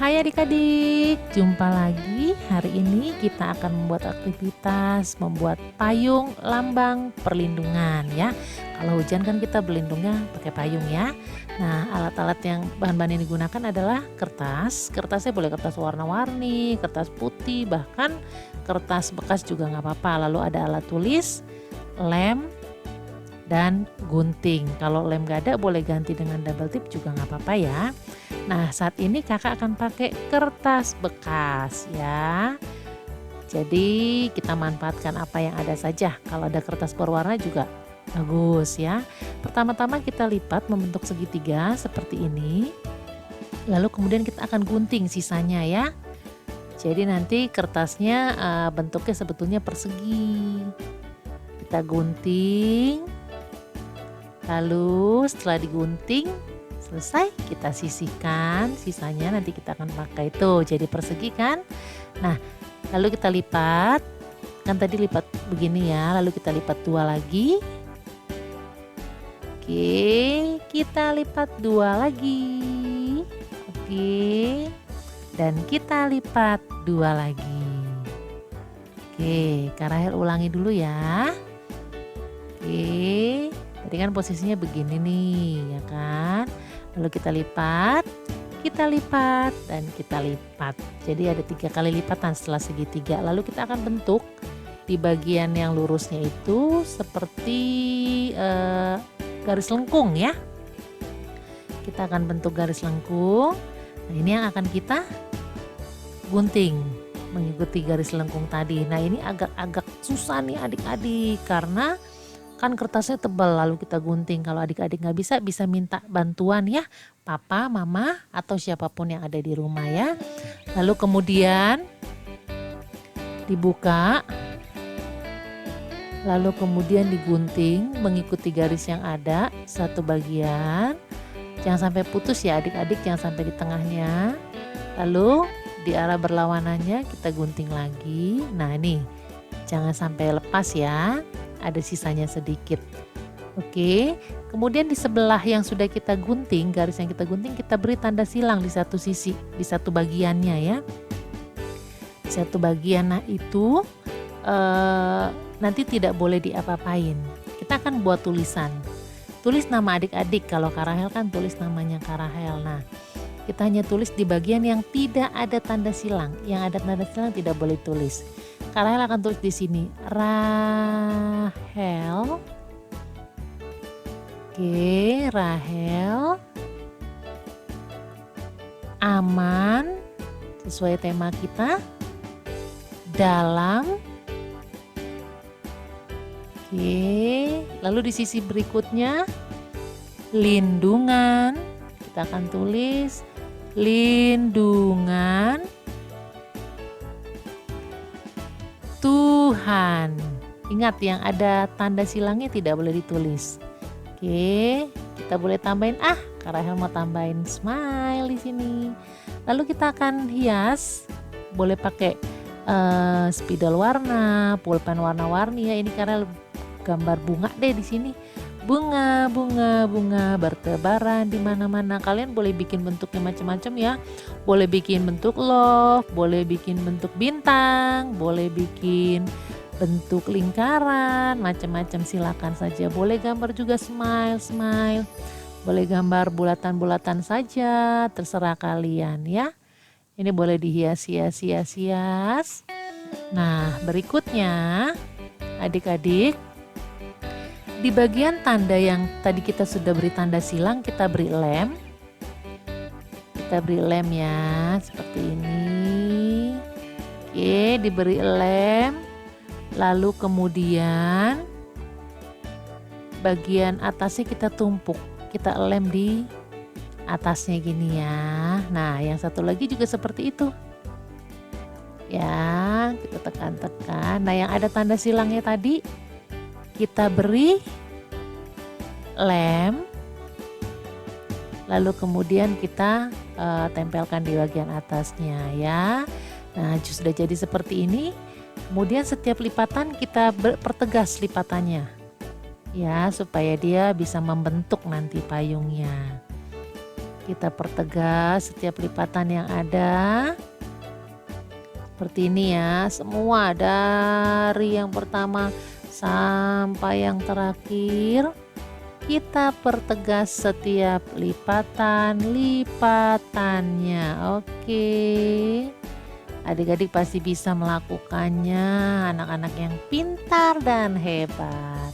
Hai adik-adik, jumpa lagi. Hari ini kita akan membuat aktivitas membuat payung lambang perlindungan ya. Kalau hujan kan kita berlindungnya pakai payung ya. Nah, alat-alat yang bahan-bahan yang digunakan adalah kertas. Kertasnya boleh kertas warna-warni, kertas putih, bahkan kertas bekas juga nggak apa-apa. Lalu ada alat tulis, lem, dan gunting. Kalau lem gak ada boleh ganti dengan double tip juga nggak apa-apa ya. Nah, saat ini kakak akan pakai kertas bekas ya. Jadi kita manfaatkan apa yang ada saja. Kalau ada kertas berwarna juga bagus ya. Pertama-tama kita lipat membentuk segitiga seperti ini. Lalu kemudian kita akan gunting sisanya ya. Jadi nanti kertasnya bentuknya sebetulnya persegi. Kita gunting. Lalu setelah digunting selesai kita sisihkan, sisanya nanti kita akan pakai itu jadi persegi kan. Nah, lalu kita lipat, kan tadi lipat begini ya, lalu kita lipat dua lagi. Oke, kita lipat dua lagi. Oke, dan kita lipat dua lagi. Oke, Kak Rahel ulangi dulu ya. Oke, tadi kan posisinya begini nih ya kan. Lalu kita lipat, dan kita lipat. Jadi ada 3 kali lipatan setelah segitiga. Lalu kita akan bentuk di bagian yang lurusnya itu seperti garis lengkung ya. Kita akan bentuk garis lengkung. Nah, ini yang akan kita gunting mengikuti garis lengkung tadi. Nah, ini agak susah nih adik-adik karena kan kertasnya tebal, lalu kita gunting. Kalau adik-adik nggak bisa minta bantuan ya, papa, mama, atau siapapun yang ada di rumah ya. Lalu kemudian dibuka, lalu kemudian digunting mengikuti garis yang ada satu bagian. Jangan sampai putus ya adik-adik, jangan sampai di tengahnya. Lalu di arah berlawanannya kita gunting lagi. Nah ini, jangan sampai lepas ya. Ada sisanya sedikit. Oke, kemudian di sebelah yang sudah kita gunting, garis yang kita gunting, kita beri tanda silang di satu sisi, di satu bagiannya ya. Di satu bagian, nah itu nanti tidak boleh diapa-apain. Kita akan buat tulisan. Tulis nama adik-adik, kalau Kak Rahel kan tulis namanya Kak Rahel. Nah, kita hanya tulis di bagian yang tidak ada tanda silang. Yang ada tanda silang tidak boleh tulis. Kak Rahel akan tulis di sini Rahel. Oke, Rahel aman sesuai tema kita dalam. Oke, lalu di sisi berikutnya lindungan. Kita akan tulis lindungan Tuhan. Ingat yang ada tanda silangnya tidak boleh ditulis. Oke, kita boleh tambahin Kak Rahel mau tambahin smile di sini. Lalu kita akan hias, boleh pakai spidol warna, pulpen warna-warni ya. Ini Kak Rahel gambar bunga deh di sini. Bunga bertebaran di mana-mana. Kalian boleh bikin bentuknya macam-macam ya. Boleh bikin bentuk love, boleh bikin bentuk bintang, boleh bikin bentuk lingkaran, macam-macam silakan saja. Boleh gambar juga smile. Boleh gambar bulatan-bulatan saja, terserah kalian ya. Ini boleh dihias-hias. Nah, berikutnya adik-adik, di bagian tanda yang tadi kita sudah beri tanda silang, kita beri lem. Kita beri lem ya, seperti ini. Oke, diberi lem. Lalu kemudian bagian atasnya kita tumpuk. Kita lem di atasnya gini ya. Nah, yang satu lagi juga seperti itu. Ya, kita tekan-tekan. Nah, yang ada tanda silangnya tadi kita beri lem, lalu kemudian kita tempelkan di bagian atasnya ya. Nah, sudah jadi seperti ini. Kemudian setiap lipatan kita pertegas lipatannya ya, supaya dia bisa membentuk nanti payungnya. Kita pertegas setiap lipatan yang ada. Seperti ini ya, semua dari yang pertama sampai yang terakhir. Kita pertegas setiap lipatannya. Oke. Adik-adik pasti bisa melakukannya, anak-anak yang pintar dan hebat.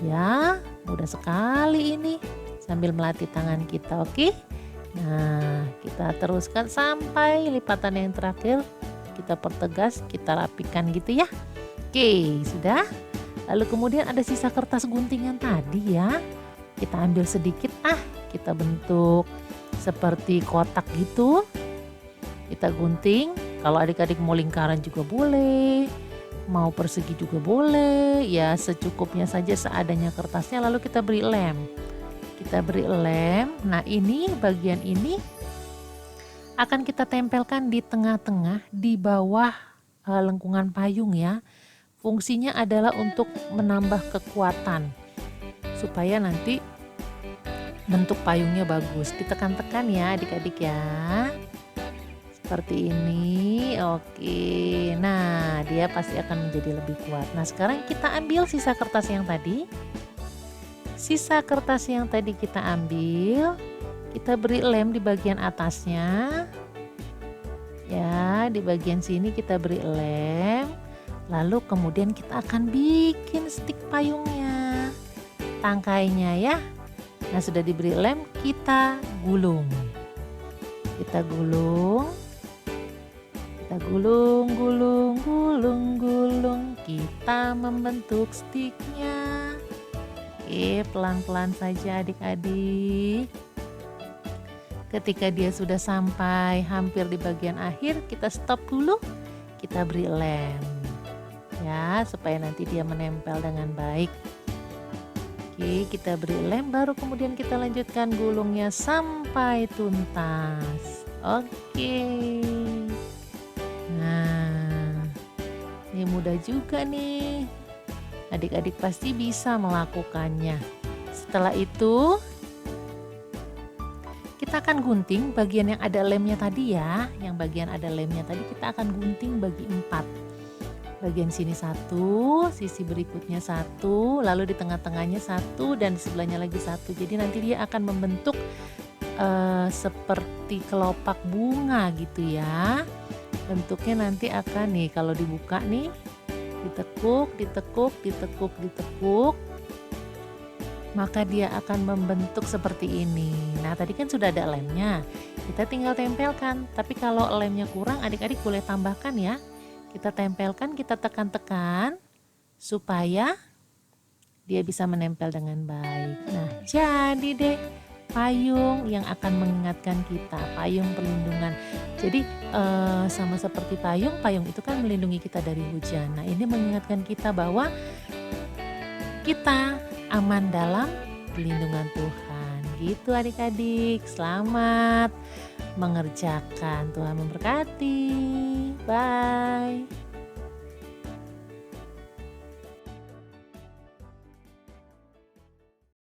Ya, mudah sekali ini sambil melatih tangan kita, oke? Nah, kita teruskan sampai lipatan yang terakhir. Kita pertegas, kita rapikan gitu ya. Oke, sudah. Lalu kemudian ada sisa kertas guntingan tadi ya. Kita ambil sedikit, kita bentuk seperti kotak gitu. Kita gunting, kalau adik-adik mau lingkaran juga boleh, mau persegi juga boleh, ya secukupnya saja seadanya kertasnya, lalu kita beri lem. Kita beri lem, nah ini bagian ini akan kita tempelkan di tengah-tengah di bawah lengkungan payung ya. Fungsinya adalah untuk menambah kekuatan, supaya nanti bentuk payungnya bagus. Ditekan-tekan ya adik-adik ya. Seperti ini, oke. Nah, dia pasti akan menjadi lebih kuat. Nah, sekarang kita ambil sisa kertas yang tadi. Sisa kertas yang tadi kita ambil, kita beri lem di bagian atasnya. Ya, di bagian sini kita beri lem. Lalu kemudian kita akan bikin stik payungnya. Tangkainya ya. Nah, sudah diberi lem, kita gulung. Kita gulung. Kita gulung, kita membentuk stiknya. Oke, pelan-pelan saja adik-adik. Ketika dia sudah sampai hampir di bagian akhir, kita stop dulu, kita beri lem. Ya, supaya nanti dia menempel dengan baik. Oke, kita beri lem, baru kemudian kita lanjutkan gulungnya sampai tuntas. Oke. Nah, ini mudah juga nih. Adik-adik pasti bisa melakukannya. Setelah itu, kita akan gunting bagian yang ada lemnya tadi ya. Yang bagian ada lemnya tadi kita akan gunting bagi 4. Bagian sini 1, sisi berikutnya 1, lalu di tengah-tengahnya 1, dan di sebelahnya lagi 1. Jadi nanti dia akan membentuk seperti kelopak bunga gitu ya. Bentuknya nanti akan nih, kalau dibuka nih, ditekuk, maka dia akan membentuk seperti ini. Nah, tadi kan sudah ada lemnya, kita tinggal tempelkan. Tapi kalau lemnya kurang, adik-adik boleh tambahkan ya. Kita tempelkan, kita tekan-tekan supaya dia bisa menempel dengan baik. Nah, jadi deh payung yang akan mengingatkan kita, payung perlindungan. Jadi sama seperti payung itu kan melindungi kita dari hujan. Nah, ini mengingatkan kita bahwa kita aman dalam perlindungan Tuhan. Gitu adik-adik, selamat mengerjakan. Tuhan memberkati. Bye.